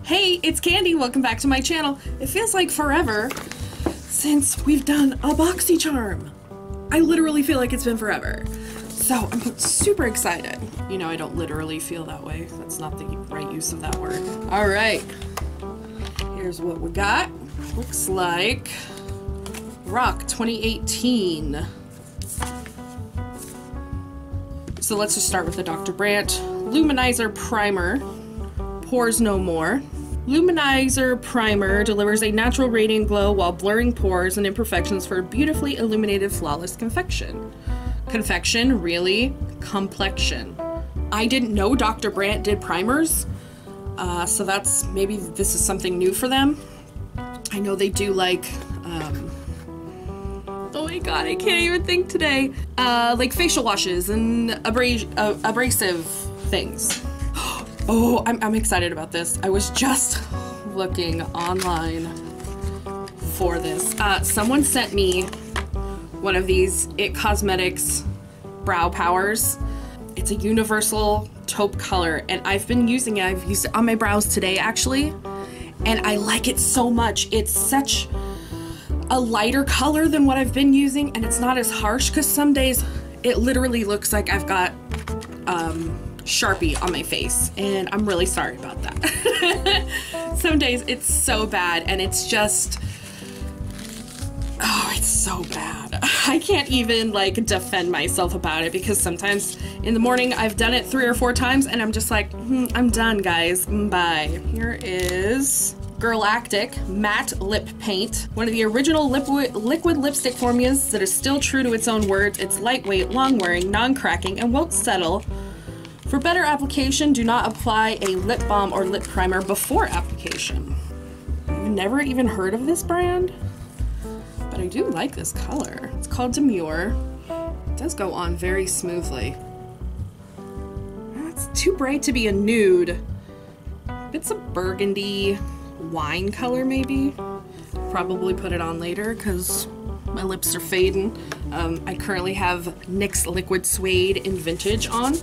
Hey, it's Candy. Welcome back to my channel. It feels like forever since we've done a BoxyCharm. I literally feel like it's been forever. So I'm super excited. You know, I don't literally feel that way. That's not the right use of that word. All right, here's what we got. Looks like Rock 2018. So let's just start with the Dr. Brandt Luminizer Primer. Pores No More. Luminizer Primer delivers a natural radiant glow while blurring pores and imperfections for a beautifully illuminated, flawless confection. Confection? Really? Complexion. I didn't know Dr. Brandt did primers, so that's, maybe this is something new for them. I know they do like, oh my god, I can't even think today. Like facial washes and abrasive things. Oh, I'm excited about this. I was just looking online for this. Someone sent me one of these IT Cosmetics brow powers. It's a universal taupe color, and I've been using it. I've used it on my brows today, actually, and I like it so much. It's such a lighter color than what I've been using, and it's not as harsh, because some days it literally looks like I've got Sharpie on my face, and I'm really sorry about that. Some days it's so bad, and it's just, oh, it's so bad. I can't even like defend myself about it, because sometimes in the morning I've done it 3 or 4 times and I'm just like, I'm done, guys, bye. Here is Galactic Matte Lip Paint, one of the original liquid lipstick formulas that is still true to its own words. It's lightweight, long-wearing, non-cracking, and won't settle. For better application, do not apply a lip balm or lip primer before application. I've never even heard of this brand, but I do like this color. It's called Demure. It does go on very smoothly. It's too bright to be a nude. It's a burgundy wine color, maybe. Probably put it on later because my lips are fading. I currently have NYX Liquid Suede in Vintage on.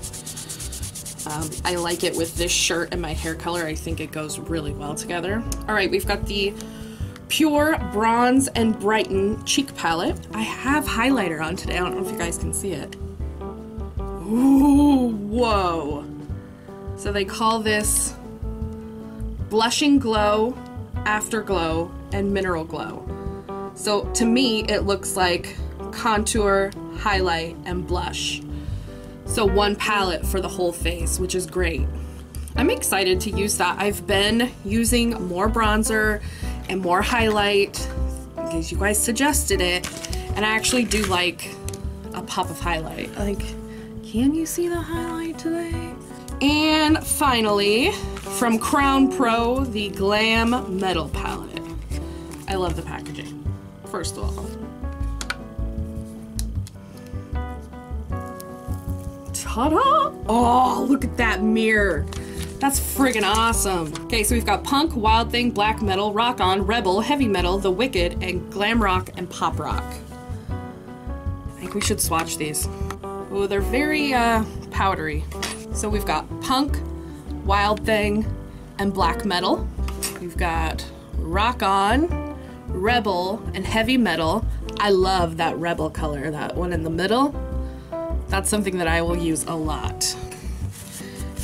I like it with this shirt and my hair color. I think it goes really well together. All right, we've got the Pure Bronze and Brighten Cheek Palette. I have highlighter on today. I don't know if you guys can see it. Ooh, whoa. So they call this Blushing Glow, Afterglow, and Mineral Glow. So to me, it looks like contour, highlight, and blush. So one palette for the whole face, which is great. I'm excited to use that. I've been using more bronzer and more highlight because you guys suggested it, and I actually do like a pop of highlight. Like, can you see the highlight today? And finally, from Crown Pro, the Glam Metal Palette. I love the packaging, first of all. Ta-da! Oh, look at that mirror. That's friggin' awesome. Okay, so we've got Punk, Wild Thing, Black Metal, Rock On, Rebel, Heavy Metal, The Wicked, and Glam Rock and Pop Rock. I think we should swatch these. Oh, they're very powdery. So we've got Punk, Wild Thing, and Black Metal. We've got Rock On, Rebel, and Heavy Metal. I love that Rebel color, that one in the middle. That's something that I will use a lot.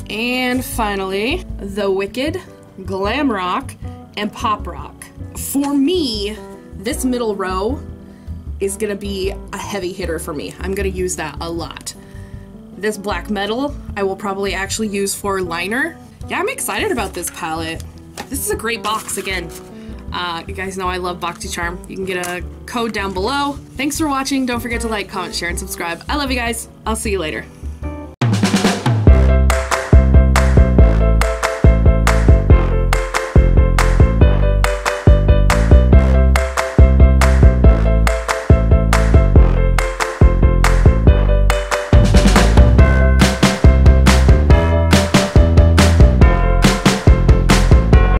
And finally, The Wicked, Glam Rock, and Pop Rock. For me, this middle row is gonna be a heavy hitter for me. I'm gonna use that a lot. This Black Metal, I will probably actually use for liner. Yeah, I'm excited about this palette. This is a great box again. You guys know I love BoxyCharm. You can get a code down below. Thanks for watching. Don't forget to like, comment, share, and subscribe. I love you guys. I'll see you later.